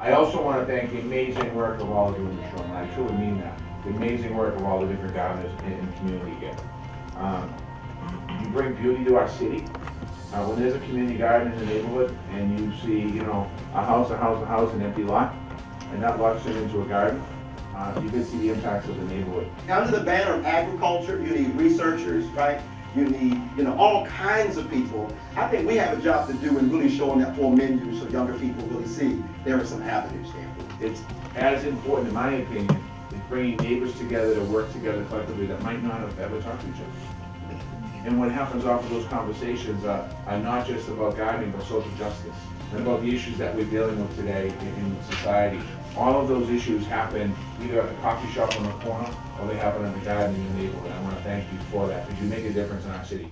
I also want to thank the amazing work of all of you in this room, and I truly mean that. The amazing work of all the different gardeners in the community here. You bring beauty to our city. When there's a community garden in the neighborhood and you see, you know, a house, an empty lot, and that lot turned into a garden, you can see the impacts of the neighborhood. Under the banner of agriculture, you need researchers, right? You need, all kinds of people. I think we have a job to do in really showing that full menu so younger people really see there are some avenues there. It's as important, in my opinion, is bringing neighbors together to work together collectively that might not have ever talked to each other. And what happens off of those conversations are not just about gardening, but social justice, and about the issues that we're dealing with today in society. All of those issues happen either at the coffee shop on the corner or they happen in the garden in your neighborhood. I want to thank you for that because you make a difference in our city.